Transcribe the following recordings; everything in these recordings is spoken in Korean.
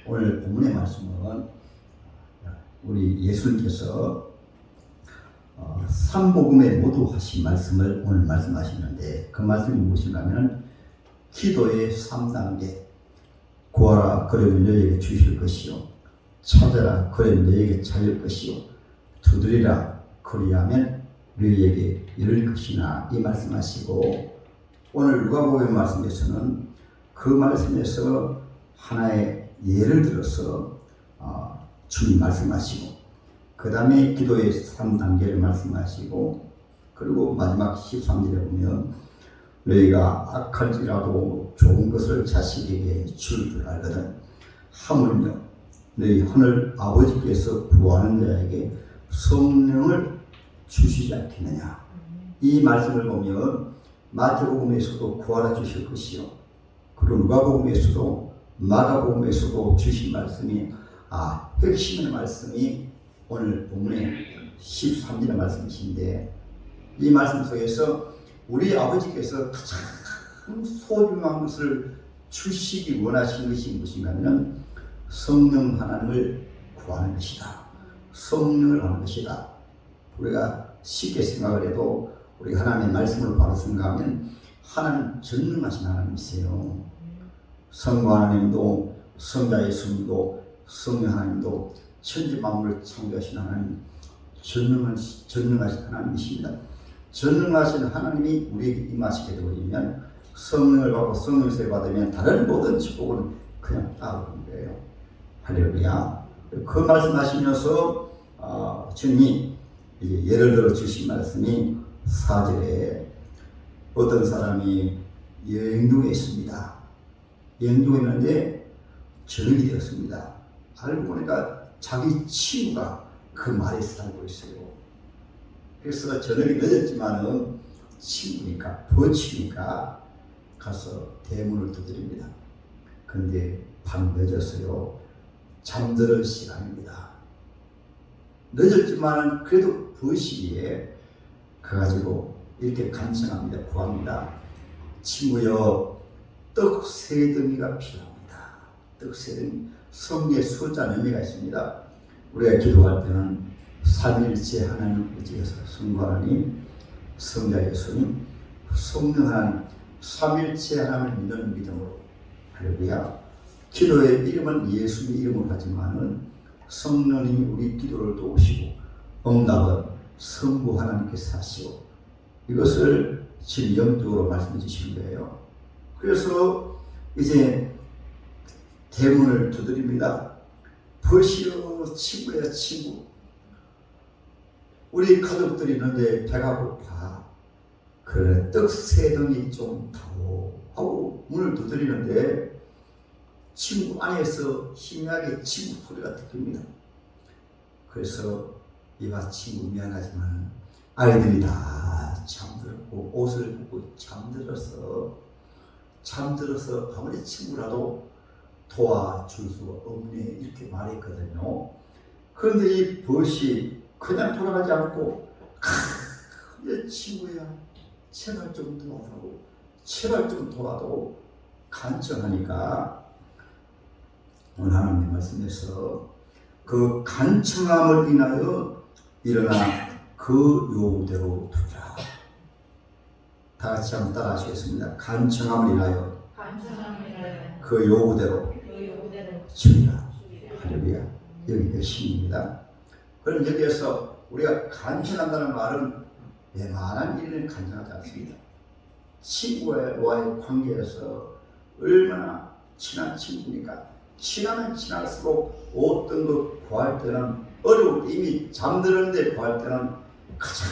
오늘 본문의 말씀은 우리 예수님께서 삼복음에 모두 하신 말씀을 오늘 말씀하시는데, 그 말씀이 무엇인가 하면 기도의 3단계. 구하라 그러면 너희에게 주실 것이요, 찾아라 그러면 너희에게 찾을 것이요, 두드리라 그리하면 너희에게 열릴 것이나, 이 말씀하시고, 오늘 누가복음 말씀에서는 그 말씀에서 하나의 예를 들어서 주님 말씀하시고, 그 다음에 기도의 3단계를 말씀하시고, 그리고 마지막 13절에 보면 너희가 악할지라도 좋은 것을 자식에게 줄 줄 알거든 하물며 너희 하늘 아버지께서 구하는 자에게 성령을 주시지 않겠느냐. 이 말씀을 보면 마태복음에서도 구하라 주실 것이요, 그리고 누가복음에서도 마가복음에서도 주신 말씀이 핵심의 말씀이 오늘 본문의 13절의 말씀이신데, 이 말씀 속에서 우리 아버지께서 가장 소중한 것을 주시기 원하신 것이 무엇인가 하면 성령 하나님을 구하는 것이다. 성령을 하는 것이다. 우리가 쉽게 생각을 해도 우리가 하나님의 말씀을 바로 생각하면 하나님 전능하신 하나님이세요. 성부 하나님도, 성자 예수님도, 성령 하나님도, 천지 만물을 창조하신 하나님, 전능하신 하나님이십니다. 전능하신 하나님이 우리에게 임하시게 되어지면, 성령을 받고 성령세를 받으면 다른 모든 축복은 그냥 따르는 거예요. 할렐루야. 그 말씀하시면서 주님이 이제 예를 들어 주신 말씀이 4절에 어떤 사람이 여행 중에 있습니다. 여행 중에 있는데 저녁이 되었습니다. 알고 보니까 자기 친구가 그 말에 살고 있어요. 그래서 저녁이 늦었지만은 친구니까, 버치니까 가서 대문을 두드립니다. 근데 밤 늦었어요. 잠들을 시간입니다. 늦었지만은 그래도 버시기에 가가지고 이렇게 간청합니다. 구합니다. 친구여, 떡 3덩이가 필요합니다. 떡 3덩이. 성경에 숫자 의미가 있습니다. 우리가 기도할 때는 삼일체 하나님 의지해서 성부 하나님, 성자 예수님, 성령 하나님, 삼일체 하나님을 믿는 믿음으로, 할렐루야. 기도의 이름은 예수의 이름으로 하지만은 성령님이 우리 기도를 도우시고 응답은 성부 하나님께서 하시고, 이것을 지금 영적으로 말씀해 주시는 거예요. 그래서 이제 대문을 두드립니다. 버시오, 친구야 친구. 우리 가족들이 있는데 배가 고파. 그래, 떡 3덩이 좀 타오 하고 문을 두드리는데 친구 안에서 희미하게 친구 소리가 들립니다. 그래서 이봐 친구, 미안하지만 아이들이 다 잠들었고 옷을 벗고 잠들어서 아무리 친구라도 도와줄 수가 없네, 이렇게 말했거든요. 그런데 이 벗이 그냥 돌아가지 않고 내 친구야 제발 좀 도와달라고, 제발 좀 도와도 간청하니까 오늘 하나님의 말씀에서 그 간청함을 인하여 일어나 그 요구대로 두라. 다 같이 한번 따라 하시겠습니다. 간청함을 인하여 그 요구대로 주리라. 할렐루야. 여기 열심입니다. 그럼 여기에서 우리가 간청한다는 말은 웬만한 일을 간청하지 않습니다. 친구와의 관계에서 얼마나 친한 친구니까, 친하면 친할수록 어떤 거 구할 때는 어려울 때, 이미 잠드는데 구할 때는 가장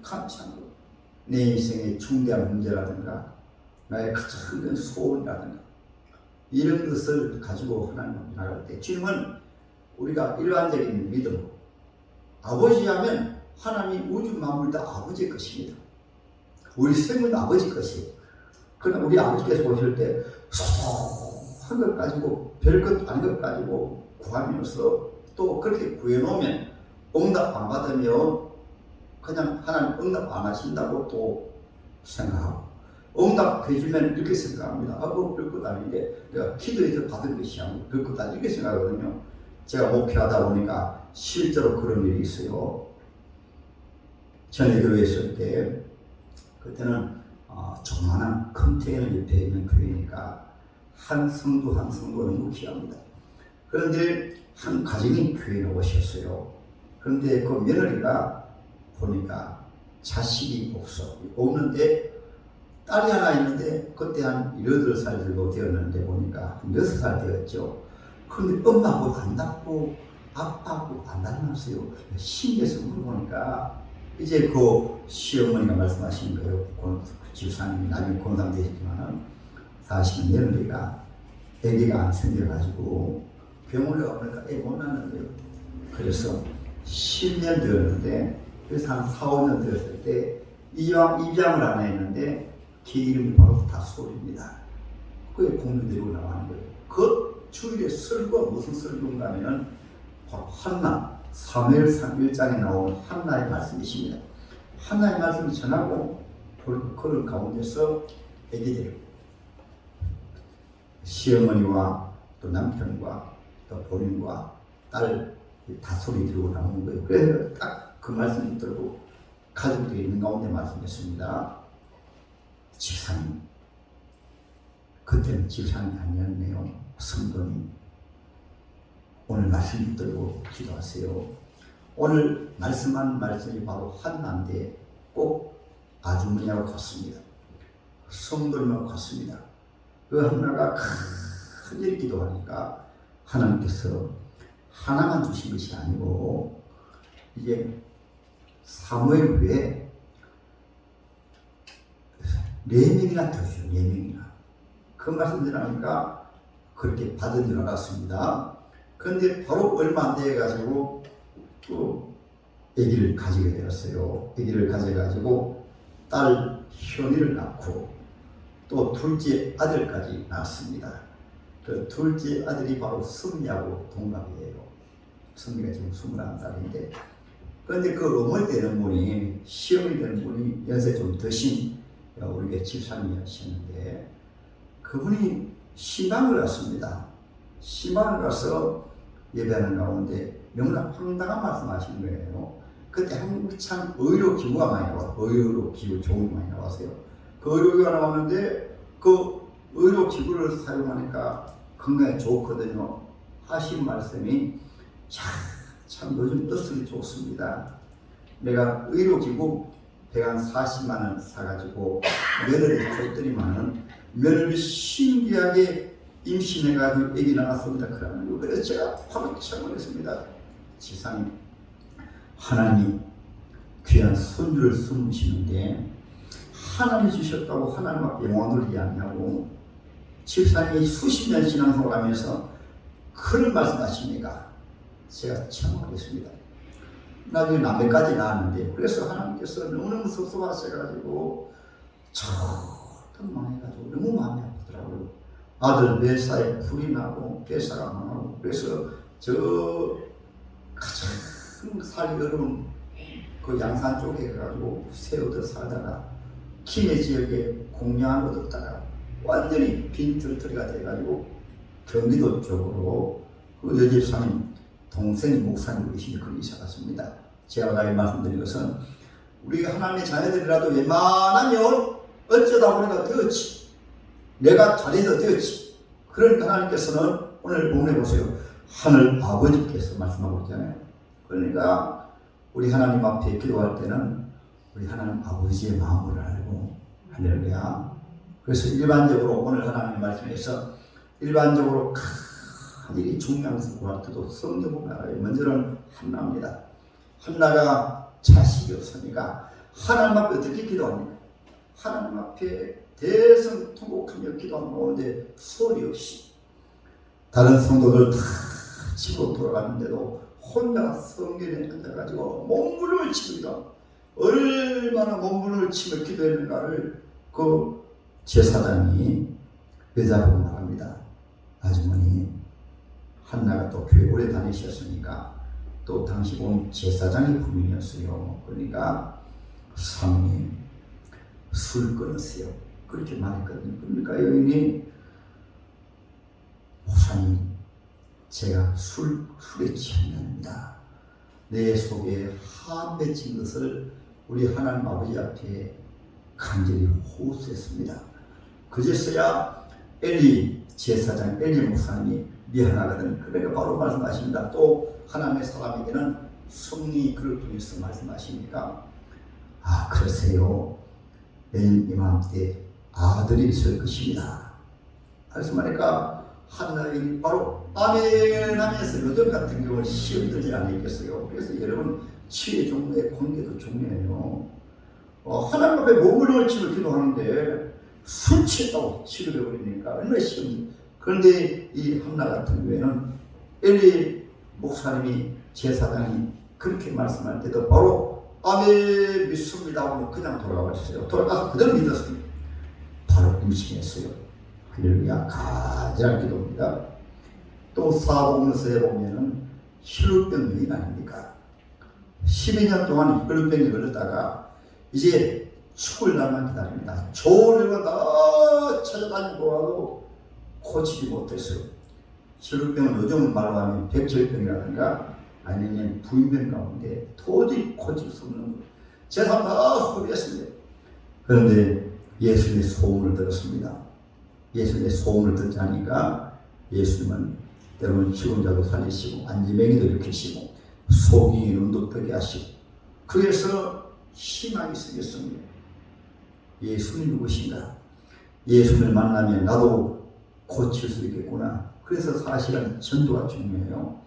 간청한 거, 내 인생의 중대한 문제라든가 나의 가장 큰 소원이라든가 이런 것을 가지고 하나님 앞에 나갈 때, 주님은 우리가 일반적인 믿음, 아버지 하면 하나님 우주 만물 다 아버지의 것입니다. 우리 생은 아버지 것이에요. 그러나 우리 아버지께서 보실 때 소소한 것 가지고, 별것 아닌 것 가지고 구하면서 또 그렇게 구해놓으면 응답 안 받으면 그냥 하나님 응답 안 하신다고 또 생각하고, 응답해주면 이렇게 생각합니다. 별것 아닌데 내가 기도해서 받은 것이 아니고 별것 아니고 이렇게 생각하거든요. 제가 목회하다 보니까 실제로 그런 일이 있어요. 전에 교회에 있을 때 그때는 조그마한 컨테이너 옆에 있는 교회니까 한 성도 한 성도 너무 귀합니다. 그런데 한 가정이 교회에 오셨어요. 그런데 그 며느리가 보니까 자식이 없는데 딸이 하나 있는데 그때 한 18살 정도 되었는데 보니까 한 6살 되었죠. 그런데 엄마하고 안 닮고 아빠하고 안 닮았어요. 신기해서 물어보니까 이제 그 시어머니가 말씀하시는 거예요. 집사님이 나중에 권상되셨지만은 사실은 며느리가 아기가 안 생겨가지고 병원에 가보니까 애기 못 낳는데요. 그래서 10년 되었는데 그래서 한 4, 5년 되었을 때 입양을 하나 했는데 그 이름이 바로 다솔입니다. 그게 공유되고 나가는 거예요. 그 주일에 설교가 무슨 설교인가 하면은 바로 한나, 사무엘상 1장에 나오는 한나의 말씀이십니다. 한나의 말씀을 전하고 그런 가운데서 애기들, 시어머니와 또 남편과 또 본인과 딸 다 소리 들고 나오는 거예요. 그래서 딱 그 말씀 들고 가족들이 있는 가운데 말씀했습니다. 집사님, 그때는 집사님이 아니었네요. 성도님, 오늘 말씀 들고 기도하세요. 오늘 말씀한 말씀이 바로 한나인데 꼭 아주머니하고 같습니다. 성도님하고 같습니다. 그 한나가 큰일히 기도하니까 하나님께서 하나만 주신 것이 아니고 이제 사무엘 외에 4명이나 더 주죠. 4명이나. 그 말씀 드리니까 그렇게 받은 줄 알았습니다. 그런데 바로 얼마 안 돼가지고 또 아기를 가지게 되었어요. 아기를 가져가지고 딸 현이를 낳고 또 둘째 아들까지 낳았습니다. 그 둘째 아들이 바로 승리하고 동갑이에요. 승리가 지금 21살인데 그런데 그 어머니 되는 분이 시어머니 되는 분이 연세 좀 드신 우리 집사님이셨는데 그분이 신방을 갔습니다. 신방을 가서 예배하는 가운데 너무나 황당한 말씀하시는 거예요. 그때 한참 의료 기구가 많이 나와요. 의료 기구 종이 많이 나왔어요. 그 의료기구가 나왔는데 그 의료 기구를 사용하니까 건강에 좋거든요. 하신 말씀이 참 요즘 뜻이 좋습니다. 내가 의료기구 140만 원 사가지고 며느리 줬더니만은 며느리 신기하게 임신해가지고 애기 낳았습니다. 그러는 거. 그래서 제가 바로 쳐버렸습니다. 지상님, 하나님이 귀한 손주를 숨으시는데 하나님이 주셨다고 하나님 앞에 영원을 이야기하고 집사님이 수십 년 신앙생활하면서 그런 말씀하십니까? 제가 참하겠습니다. 나중에 남매까지 낳았는데 그래서 하나님께서 너무너무 섭섭하셔가지고 저도 망해가지고 너무 마음이 아프더라고요. 아들 배사에 불이 나고 배사가 망하고 그래서 저 가장 살기 어려운 그 양산 쪽에 가가지고 새 얻어 살다가 김해 지역에 공양을 얻었다가 완전히 빈줄터리가 돼가지고 경기도 쪽으로 그 여집사님 동생이 목사님 계시니 거기 이사 갔습니다. 제가 가게 말씀드린 것은 우리 하나님의 자녀들이라도 웬만하면 어쩌다 보니까 되었지. 내가 잘해서 되었지. 그러니까 하나님께서는 오늘 본문에 보세요. 하늘 아버지께서 말씀하고 있잖아요. 그러니까 우리 하나님 앞에 기도할 때는 우리 하나님 아버지의 마음을 알고 할렐루야. 그래서 일반적으로 오늘 하나님의 말씀에서 일반적으로 일이 중요한 구할 때도 성경 보면 먼저는 한나입니다. 한나가 자식이 없으니까 하나님 앞에 어떻게 기도합니까? 하나님 앞에 대성통곡하며 기도하는 가운데 소리 없이 다른 성도들 다 집으로 돌아갔는데도 혼자 성전에 앉아가지고 몸부림을 칩니다. 얼마나 몸부림을 치며 기도했는가를 그 제사장이 여자보고 말합니다. 아주머니, 한나가 또 교회 오래 다니셨으니까 또 당시 보면 제사장의 부인이었어요. 그러니까 사모님 술 끊으세요. 그렇게 말했거든요. 그러니까 여인이 목사님, 제가 술에 취합니다. 내 속에 함 맺힌 것을 우리 하나님 아버지 앞에 간절히 호소했습니다. 그제서야 엘리 제사장 엘리 목사님이 미안하거든. 그러니까 바로 말씀하십니다. 또 하나님의 사람에게는 성령이 그를 통해서 말씀하십니까? 아, 그러세요. 내년 이맘때 아들이 있을 것입니다. 말씀하니까 한나이 바로 아멘 하면서 요즘 같은 경우는 시험 들지 않겠어요. 그래서 여러분 치유의 종류의 관계도 중요해요. 하나님 앞에 몸을 걸치고 기도하는데 술 취했다고 치료해 버리니까 얼마나 시험이. 그런데 이 한나 같은 경우에는 엘리 목사님이 제사장이 그렇게 말씀할 때도 바로 아멘 믿습니다 하고 그냥 돌아가 버렸어요. 돌아가서 그대로 믿었습니다. 바로 임신했어요. 할렐루야. 가장 기도입니다. 또 사복음서에 보면은 혈루병 여인 아닙니까? 12년 동안 혈루병에 걸렸다가 이제 죽을 날만 기다립니다. 좋으려고 다 찾아다니고 와도 고치지 못했어요. 혈루병은 요즘 말로 하면 백혈병이라든가 아니면 부인병 가운데 도저히 고칠 수 없는 거예요. 재산 다 허비했습니다. 그런데 예수님의 소문을 들었습니다. 예수님의 소문을 듣지 않으니까 예수님은 때로는 죽은 자도 살리시고 안지맹이도 일으키시고 속이 눈도 뜨게 하시고 그래서 희망이 생겼습니다. 예수님이 누구신가? 예수님을 만나면 나도 고칠 수 있겠구나. 그래서 사실은 전도가 중요해요.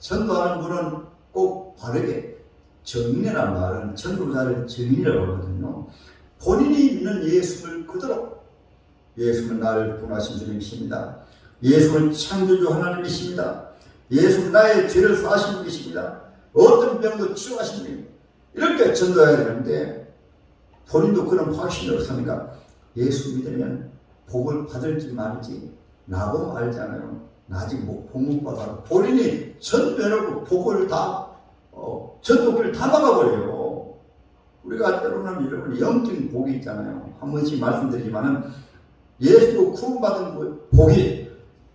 전도하는 분은 꼭 바르게 정인이라는 말은 전도자를 정인이라고 하거든요. 본인이 믿는 예수를 그대로 예수는 나를 구원하신 주님이십니다. 예수는 창조주 하나님이십니다. 예수는 나의 죄를 사하신 분이십니다. 어떤 병도 치료하신 분입니다. 이렇게 전도해야 되는데 본인도 그런 확신이 없으니까 예수 믿으면 복을 받을지 말지 나도 알잖아요. 나 아직 복 못 받아. 본인이 전도해놓고 복을 다 전도를 다 막아버려요. 우리가 때로는 여러분 영적인 복이 있잖아요. 한 번씩 말씀드리지만은 예수로 구원받은 복이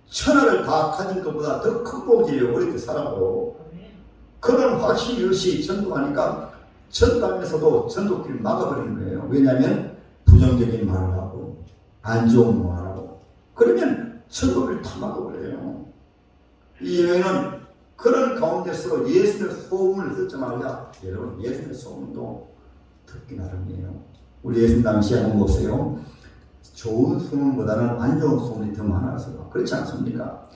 천하를 다 가진 것보다 더 큰 복이에요. 어릴 때 살아도. 그런 확신이 없이 전도하니까 전도하면서도 전도길을 막아버리는 거예요. 왜냐하면 부정적인 말을 하고 안 좋은 말을 하고 그러면 전도를 다 막아버려요. 이 여인은 그런 가운데서 예수의 소문을 듣자마자 여러분 예수의 소문도 듣기 나름이에요. 우리 예수님 당시에 한번 보세요. 좋은 소문보다는 안 좋은 소문이 더 많아서 그렇지 않습니까?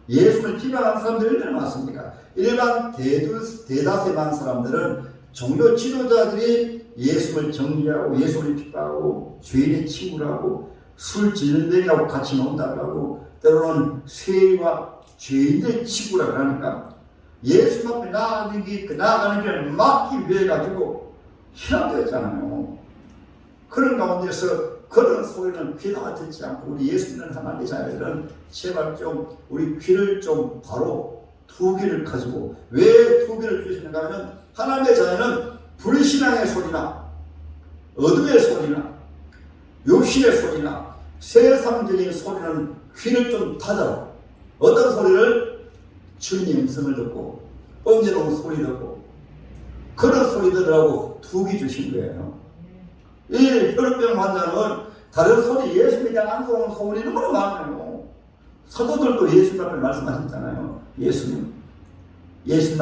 예수를 비방하는 사람들이 얼마나 많습니까? 일반 대다수의 많은 사람들은 종교 지도자들이 예수를 정죄하고 예수를 비방하고 죄인의 친구라고 술 진전쟁이하고 같이 논다고 때로는 세리와 죄인의 친구라고 하니까 예수 앞에 나아가는 길을 막기 위해 가지고 희망되었잖아요. 그런 가운데서 그런 소리는 귀가 듣지 않고 우리 예수 믿는 하나님의 자녀들은 제발 좀 우리 귀를 좀 바로 두 귀를 가지고 왜 두 귀를 주시는가 하면 하나님의 자녀는 불신앙의 소리나 어둠의 소리나 육신의 소리나 세상적인 소리는 귀를 좀 닫아라. 어떤 소리를 주님의 음성을 듣고 언제로운 소리 듣고 그런 소리 들으라고 두 귀 주신 거예요. 이 혈병 환자는 다른 소리 예수에 대한 안 좋은 소문이 너무 많아요. 사도들도 예수님 앞에 말씀하셨잖아요. 예수님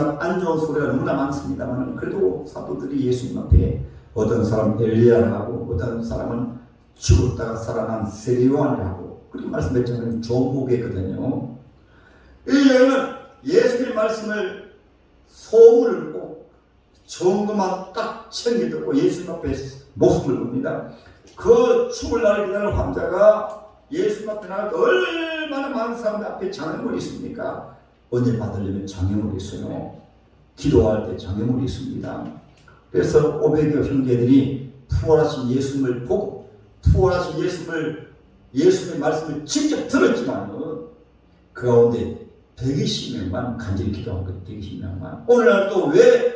앞에 안 좋은 소리가 너무나 많습니다만 그래도 사도들이 예수님 앞에 어떤 사람 엘리야라고 어떤 사람은 죽었다가 살아난 세리요한이라고 그렇게 말씀했잖아요. 좋은 복이거든요. 이 여인은 예수님의 말씀을 소문을 듣고 좋은 것만 딱 챙겨 듣고 예수님 앞에 목숨을 겁니다. 그 죽을 날을 기다리는 환자가 예수 앞에 나갈 때 얼마나 많은 사람들 앞에 장애물이 있습니까? 언제 받으려면 장애물이 있어요. 기도할 때 장애물이 있습니다. 그래서 500여 형제들이 부활하신 예수님을 보고 부활하신 예수님의 말씀을 직접 들었지만 그 가운데 120명만 간절히 기도한 거예요. 120명만. 오늘날 또 왜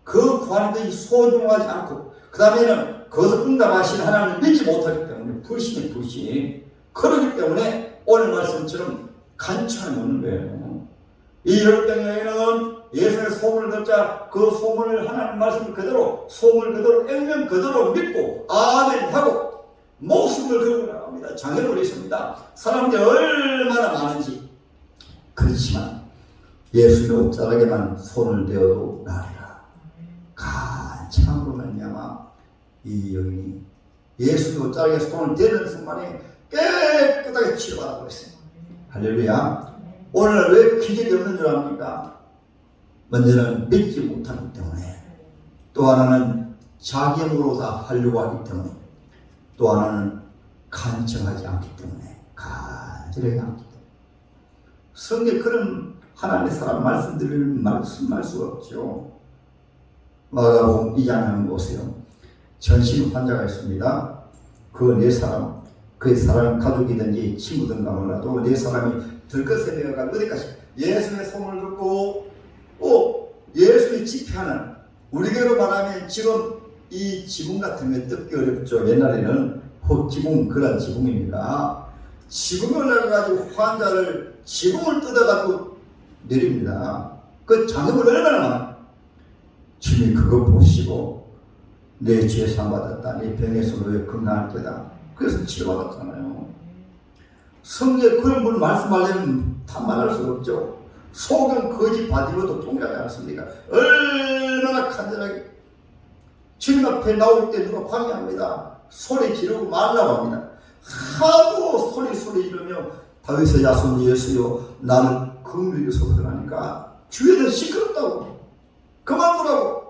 그 구하는 것이 소중하지 않고 그 다음에는 그것을 응답하신 하나님을 믿지 못하기 때문에 아니고 불신이. 그렇기 때문에 오늘 말씀처럼 간청을 묻는 거예요. 이 열병에는 예수의 소문을 듣자 그 소문을 하나님 말씀 그대로 소문을 그대로 액면 그대로 믿고 아멘 하고 목숨을 걸고 나갑니다. 장애물이 있습니다. 사람들이 얼마나 많은지. 그렇지만 예수의 옷자락에만 손을 대어도 나으리라. 간청으로 말미암아 이 여인이 예수의 옷자락에 손을 대는 순간에 깨끗하게 치료받아 버렸어요. 할렐루야. 오늘 왜 기적이 없는 줄 압니까? 먼저는 믿지 못하기 때문에, 또 하나는 자기 힘으로 다 하려고 하기 때문에, 또 하나는 간청하지 않기 때문에, 간절하지 않기 때문에. 성경에 그런 하나님의 사람 말씀할 수가 없죠. 마가복음 2장에 보세요. 전신 환자가 있습니다. 그 네 사람, 그 사람 가족이든지 친구든가 몰라도 네 사람이 들것에 내어가 어디까지 예수의 소문을 듣고 예수의 집회하는, 우리로 말하면 지금 이 지붕 같은 게 뜯기 어렵죠. 옛날에는 지붕, 그런 지붕입니다. 지붕을 내가지고 환자를 지붕을 뜯어가지고 내립니다. 그 장애물 얼마나 많아. 주님이 그거 보시고 내 죄 상받았다, 내 병에서 왜 건강할 때다. 그래서 치료받았잖아요. 성경에 그런 분 말씀하려면 다 말할 수 없죠. 속은 거짓 바디로도 동일하지 않습니까? 얼마나 간절하게 주님 앞에 나올 때 누가 방해합니다. 소리 지르고 말라고 합니다. 하도 소리 지르며 다윗의 자손 예수여 나는 긍휼히 여기소서 하니까 주위에서 시끄럽다고 그만두라고.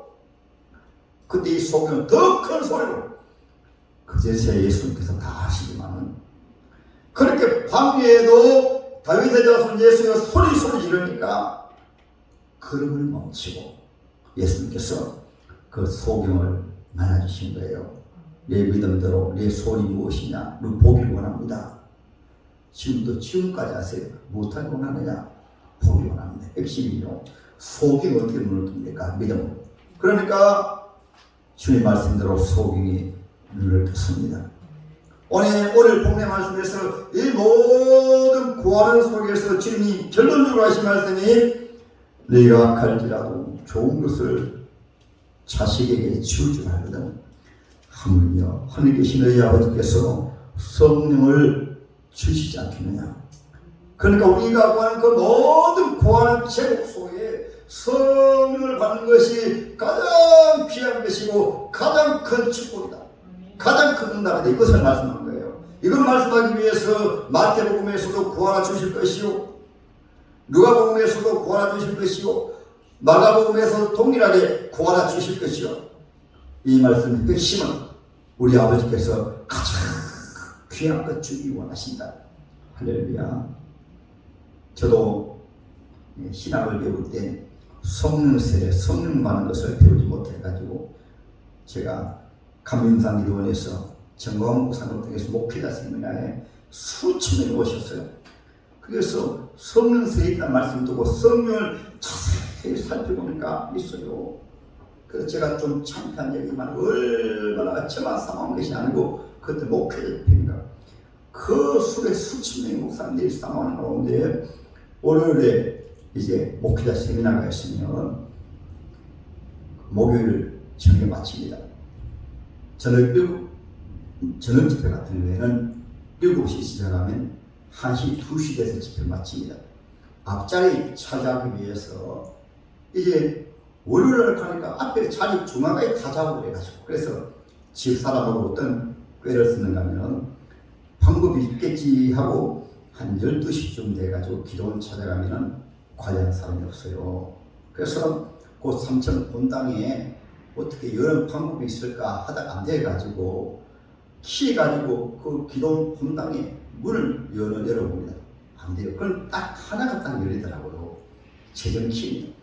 그때 이 소경은 더 큰 소리로 그제서야 예수님께서 다 하시지만은, 그렇게 방해해도 다윗의 자손 예수가 소리 지르니까 걸음을 멈추고 예수님께서 그 소경을 만나주신 거예요. 내 믿음대로 내 소원이 무엇이냐, 너 보기를 원합니다. 지금까지 하세요. 무엇을 원하느냐? 보기 원합니다. 핵심이요. 소경이 어떻게 눈을 뜹니까? 믿음으로. 그러니까 주님 말씀대로 소경이 눈을 떴습니다. 오늘 본문의 말씀에서 이 모든 구하는 속에서 주님이 결론적으로 하신 말씀이 네가 갈지라도 좋은 것을 자식에게 지울 줄 알거든. 하물며 하늘에 계신 너희 아버지께서 성령을 주시지 않겠느냐. 그러니까 우리가 구하는 그 모든 구하는 제목 속에 성령을 받는 것이 가장 귀한 것이고 가장 큰 축복이다. 가장 큰 응답이다. 이것을 말씀하는 거예요. 이걸 말씀하기 위해서 마태복음에서도 구하라 주실 것이요, 누가복음에서도 구하라 주실 것이요, 마가복음에서 동일하게 구하라 주실 것이요. 이 말씀의 핵심은 우리 아버지께서 가장 귀한 것 주기 원하신다. 할렐루야. 저도 신학을 배울 때 성령 세례, 성령 많은 것을 배우지 못해가지고 제가 감림산 기도원에서 정광훈 목사님 통해서 목회자 세미나에 수천 명이 오셨어요. 그래서 성령 세례에 있다는 말씀 듣고 성령을 자세히 살펴보니까 있어요. 그래서 제가 좀 창피한 얘기만 얼마나 저만 상황한 것이 아니고 그때 목회자입니다. 그 수백 수천 명의 목사님들이 상황하는 가운데 월요일에 이제 목회자 세미나가 있으면 목요일 저녁에 마칩니다. 저녁 집회 같은 경우에는 7시 시작하면 1시, 2시 돼서 집회를 마칩니다. 앞자리 차지하기 위해서 이제 월요일을 가니까 앞에 자리 중앙까지 다 잡아버려가지고, 그래서 집사람하고 어떤 꾀를 쓰는가 하면 방법이 있겠지 하고 한 12시쯤 돼가지고 기도원 찾아가면은 관리하는 사람이 없어요. 그래서 그 삼천 본당에 어떻게 이런 방법이 있을까 하다가 안 돼가지고 키가지고 그 기도원 본당에 문을 열어봅니다. 안 돼요. 그럼 딱 하나가 딱 열리더라고요. 재정키입니다.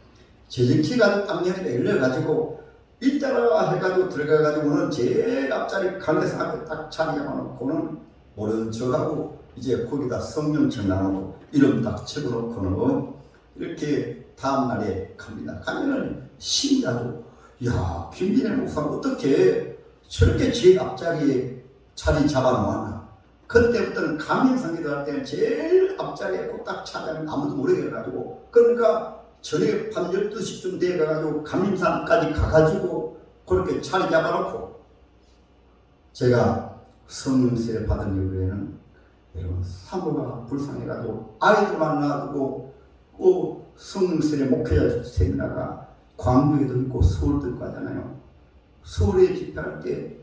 재정키가 딱 열려가지고 이따라 해가지고 들어가가지고는 제일 앞자리 강에서 앞에 딱 자리 잡아놓고는 모르는 척하고 이제 거기다 성령 전당하고 이름 딱 적어놓고는 이렇게 다음날에 갑니다. 가면은 신기하죠. 야, 김진애 목사는 어떻게 저렇게 제일 앞자리에 자리 잡아놓았나. 그때부터는 감인상기도 할 때는 제일 앞자리에 딱 찾아면 아무도 모르게 해가지고, 그러니까 저녁에 밤 12시쯤 돼가지고 감림산까지 가가지고 그렇게 자리 잡아놓고, 제가 성령세를 받은 이후에는 여러분 사모가 불쌍해가지고 아이들만 놔두고 성령세례 목회자 세미나가 광주에도 있고 서울도 있고 하잖아요. 서울에 집회할 때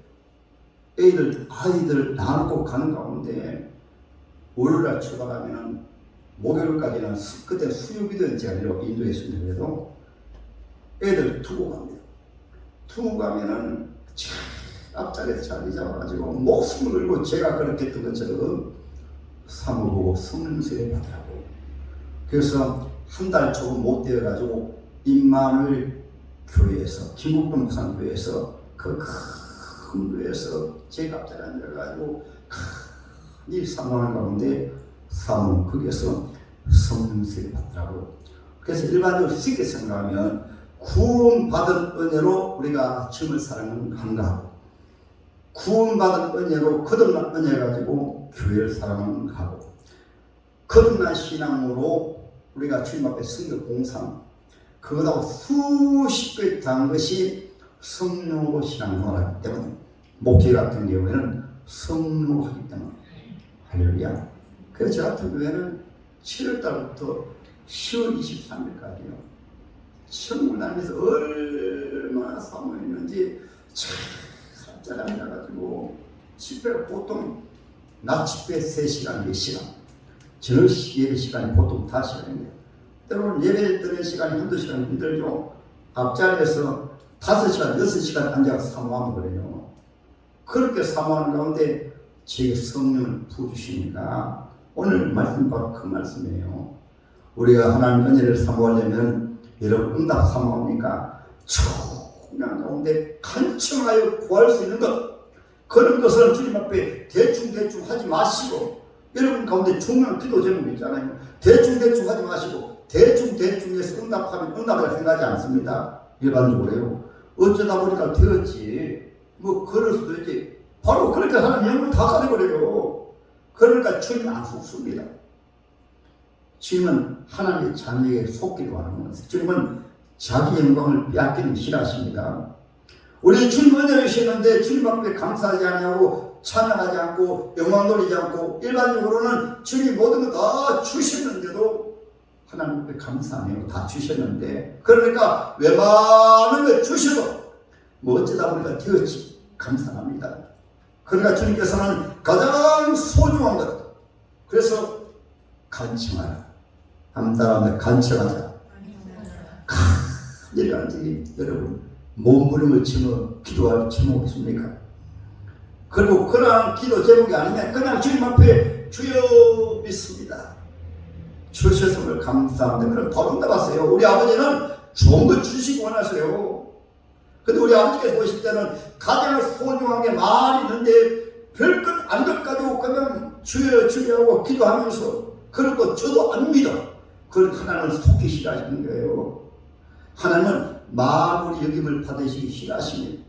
아이들 나누고 가는 가운데 월요일날 출발하면은 목요일까지는 그때 수요일은 제가 인도에 있었는데 그래도 애들 두고 갑니다. 두고 가면은 앞자리에서 자리 잡아가지고 목숨을 걸고 제가 그렇게 했던 것처럼 사모 보고 성령세례 받으라고. 그래서 한 달 조금 못 되어가지고 임마누엘 교회에서 김국동 부산교회에서 그 큰 교회에서 제가 앞자리에 앉아가지고 이 사모하는 가운데 사모는 거기에서 성령세례 받더라고요. 그래서 일반적으로 쉽게 생각하면 구원받은 은혜로 우리가 주님을 사랑하는 가하고, 구원받은 은혜로 거듭난 은혜 가지고 교회를 사랑하는 가하고, 거듭난 신앙으로 우리가 주님 앞에 성교 공상, 그것하고 수십 배 더한 것이 성령으로 신앙생활을 하기 때문에, 목회 같은 경우에는 성령으로 하기 때문에, 할렐루야. 그래서 저 같은 교회는 7월달부터 10월 23일까지요. 천국나라에서 얼마나 사모했는지 참 앉아가지고 집회가 보통 낮 집회 3시간, 4시간, 저녁 예배 시간이 보통 5시간인데 때로는 예배 드리는 시간이 한두 시간 힘들죠. 앞자리에서 5시간, 6시간 앉아서 사모하면 그래요. 그렇게 사모하는 가운데 제게 성령을 부어주시니까 오늘 말씀 바로 그 말씀이에요. 우리가 하나님 은혜를 사모하려면 여러분 응답 사모합니까? 청량 가운데 간청하여 구할 수 있는 것, 그런 것을 주님 앞에 대충 하지 마시고, 여러분 가운데 중요한 기도 제목이 있잖아요. 대충 하지 마시고 대충해서 응답하면 응답이라 생각하지 않습니다. 일반적으로요. 어쩌다 보니까 되었지, 뭐 그럴 수도 있지. 바로 그렇게 하나님 영을 다 가려버려요. 그러니까 주님 안 속습니다. 주님은 하나님의 자녀에게 속기도 하는 것입니다. 주님은 자기 영광을 빼앗기는 싫어하십니다. 우리 주님 은혜를 주시는데 주님 앞에 감사하지 않냐고, 찬양하지 않고 영광 돌리지 않고, 일반적으로는 주님 모든 거 다 주셨는데도 하나님 앞에 감사하네요. 다 주셨는데, 그러니까 웬만한 거 주셔도 뭐 어쩌다 보니까 되었지, 감사합니다. 그러니까 주님께서는 가장 소중한 것, 그래서 간청하라. 함따라 간청하자. 간절히 여러분 몸부림을 치며 기도할 제목 있습니까? 그리고 그러한 기도 제목이 아니면 그냥 주님 앞에 주여 믿습니다, 주셨음을 감사합니다, 그럼 바로 응답하세요. 우리 아버지는 좋은 거 주시고 원하세요. 근데 우리 아버지께서 보실 때는 가장 소중한 게 말이 있는데 별것 안 것 가지고 그냥 주여 하고 기도하면서, 그리고 저도 안 믿어. 그걸 하나님은 속기 싫어하시는 거예요. 하나님은 마무리 여김을 받으시기 싫어하십니다.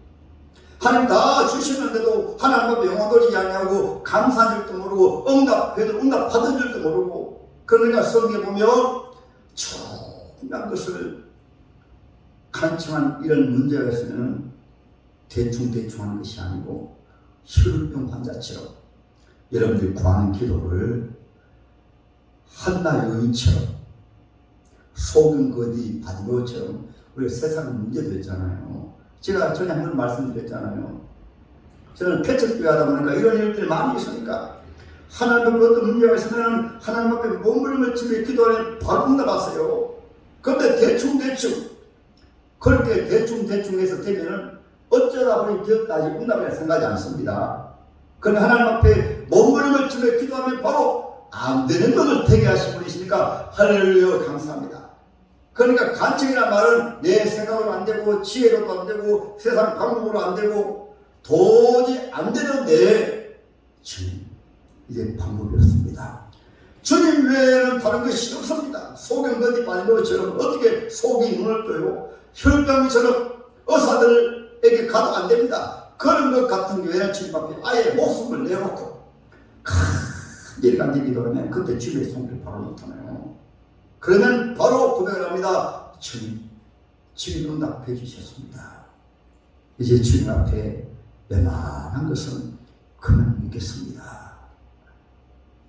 하나님 다 주시는데도 하나님 앞에 영광 돌리지 않냐고, 감사한 줄도 모르고 응답해도 응답 받은 줄도 모르고. 그러니까 성경에 보면 중요한 것을 간청한 이런 문제가 있으면 대충 하는 것이 아니고 혈우병 환자처럼 여러분들이 구하는 기도를 한나 여인처럼, 소금 거디 바디거처럼, 우리 세상 문제도 있잖아요. 제가 전에 한 번 말씀드렸잖아요. 저는 개척교회 하다 보니까 이런 일들이 많이 있으니까 하나님 앞에 어떤 문제가 있으면 하나님 앞에 몸부림을 치며 기도하면 바로 응답하세요. 그런데 대충 그렇게 대충해서 되면은 어쩌다 보니 되었다 아직 응답이라 생각하지 않습니다. 그런데 하나님 앞에 몸부림을 치며 기도하면 바로 안 되는 것을 되게 하신 분이시니까 할렐루야 감사합니다. 그러니까 간청이란 말은 내 생각으로 안 되고 지혜로도 안 되고 세상 방법으로 안 되고 도저히 안 되는데, 주님 이제 방법이 없습니다. 주님 외에는 다른 것이 없습니다. 소경 거디 발로처럼 어떻게 속이 눈을 떠요? 혈병처럼 의사들에게 가도 안 됩니다. 그런 것 같은 교회는 주님 앞에 아예 목숨을 내놓고 일간지 기도하면 그때 주님의 손길을 바로 나타나요. 그러면 바로 고백을 합니다. 주님 응답해 주셨습니다. 이제 주님 앞에 웬만한 것은 그만 믿겠습니다.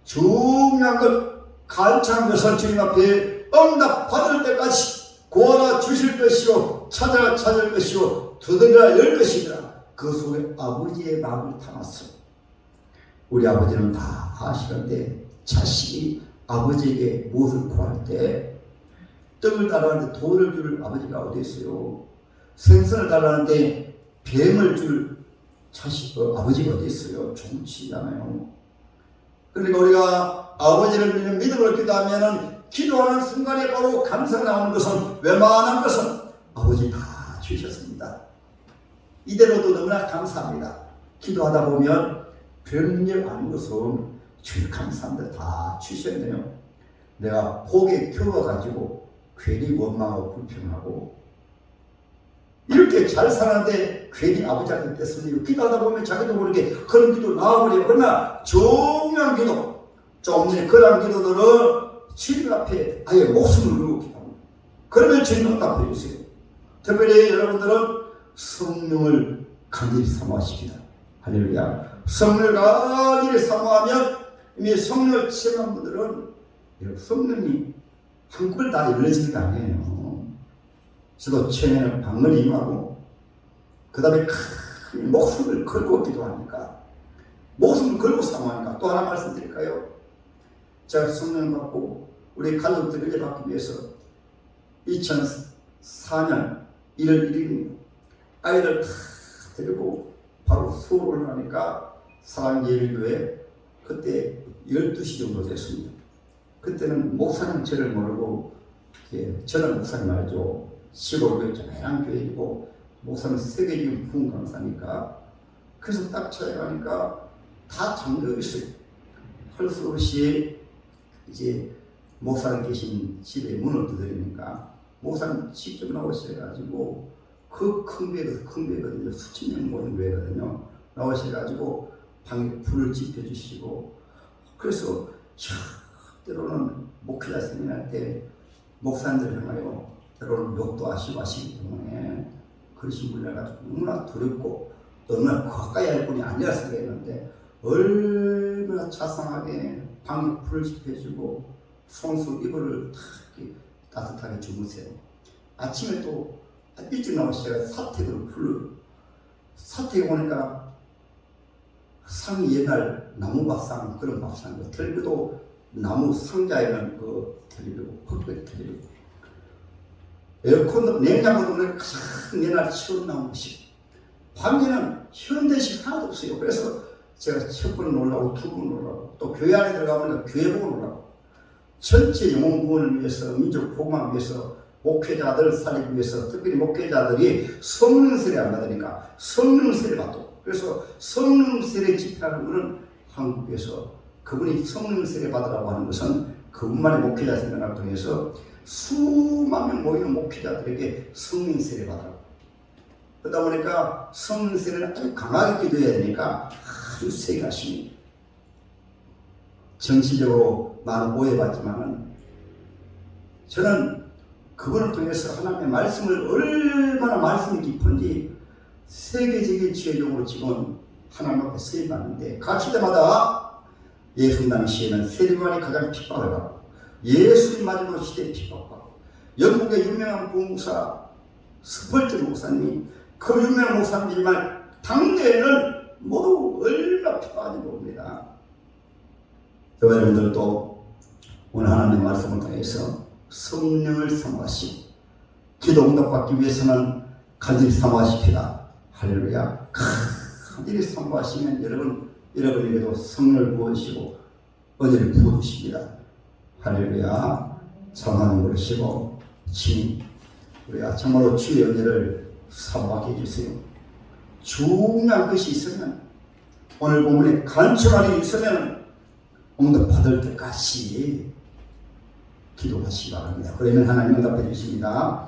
중요한 것, 간청한 것을 주님 앞에 응답 받을 때까지 구하라 주실 것이요 찾아라 찾을 것이요 두드리라 열 것이니라. 그 속에 아버지의 마음을 담았어. 우리 아버지는 다 아시는데 자식이 아버지에게 무엇을 구할 때 떡을 달라는데 돌을 줄 아버지가 어디 있어요? 생선을 달라는데 뱀을 줄 아버지가 어디 있어요? 종치잖아요. 그러니까 우리가 아버지를 믿는 믿음으로 기도하면은 기도하는 순간에 바로 감사가 나오는 것은 웬만한 것은 아버지 다 주셨습니다. 이대로도 너무나 감사합니다. 기도하다 보면 별일 아닌 것은 주님 감사합니다. 다 주셨네요. 내가 복에 겨워가지고 괜히 원망하고 불평하고 이렇게 잘 사는데 괜히 아버지한테 뺐으니 기도하다 보면 자기도 모르게 그런 기도 나와버려요. 그러나 중요한 기도, 좀 전에 그런 기도들은 주님 앞에 아예 목숨을 걸고 기도합니다. 그러면 주님 응답해 주세요. 특별히 여러분들은 성령을 간절히 사모하십니다. 할렐루야. 성령을 간절히 사모하면 이미 성령을 체험한 분들은 성령이 한꺼번에 다 열려지는 게 아니에요. 저도 처음에는 방언이 임하고 그 다음에 큰 목숨을 걸고 기도하니까 목숨을 걸고 사모하니까 또 하나 말씀드릴까요? 제가 성령 받고 우리 가족들을 받기 위해서 2004년 1월 1일입니다. 아이를 다 데리고 바로 서울 올라가니까 사랑제일교회 그때 12시 정도 됐습니다. 그때는 목사님 저를 모르고 저는 목사님 알죠. 시골교회 조그만 교회이고 목사는 세계적인 부흥 강사니까 그래서 딱 찾아가니까 다 잠겨 있어요. 할 수 없이 이제 목사님 계신 집에 문을 두드리니까 목사님 직접 나오셔가지고 그 큰 배거든요. 수천 명 모인 배거든요. 나오셔가지고 방에 불을 지펴주시고 그래서 때로는 목회자 세미나 때 목사님들 향하여 때로는 욕도 하시기 때문에 그러신 분이라 가지고 너무나 두렵고 너무나 가까이 할 분이 아니라서 그랬는데 얼마나 자상하게 방에 불을 지펴주고 손수 이불을 따뜻하게 주무세요. 아침에 또 일찍 나오시다가 사택으로 사택에 오니까 상이 옛날 나무밥상 그런 밥상 텔레비도 나무 상자에는 그 텔레비고 헛개 텔레비고 에어컨도 냉장고도 가장 옛날 치운 나무식 밤에는 현대식 하나도 없어요. 그래서 제가 첫 번 놀라고 두 번 놀라고 또 교회 안에 들어가면 교회복을 놀라고 전체 영혼 구원을 위해서 민족 복음을 위해서 목회자들 살리기 위해서 특별히 목회자들이 성령 세례 안 받으니까 성령 세례 받고 그래서 성령 세례 집회하는 것은 한국에서 그분이 성령 세례 받으라고 하는 것은 그분만의 목회자 생활을 통해서 수만 명 모이는 목회자들에게 성령 세례 받으라고 그러다 보니까 성령 세례는 아주 강하게 기도해야 되니까 아주 세게 하십니다. 정치적으로 많은 오해받지만은 저는 그분을 통해서 하나님의 말씀을 얼마나 말씀이 깊은지 세계적인 지혜적으로 지금 하나님 앞에 서임하는데 같이 때마다 예수 당시에는 세리관이 가장 핍박을 받고 예수님 마지막 시대에 핍박받고 영국의 유명한 부흥사 스펄전 목사님이 그 유명한 목사님이지만 당대에는 모두 얼마나 핍박하는지 모릅니다. 저와 여러분들도 오늘 하나님의 말씀을 통해서 성령을 사모하시고 기도 응답받기 위해서는 간절히 사모하십시다. 할렐루야. 간절히 사모하시면 여러분에게도 성령을 부어주시고 은혜를 부어주십니다. 할렐루야. 참하는 그러시고 주님 우리가 참으로 주의 은혜를 사모하게 해주세요. 중요한 것이 있으면 오늘 본문에 간청하는 일이 있으면 응답받을 때까지 기도하시기 바랍니다. 그러면 하나님 응답해 주십니다.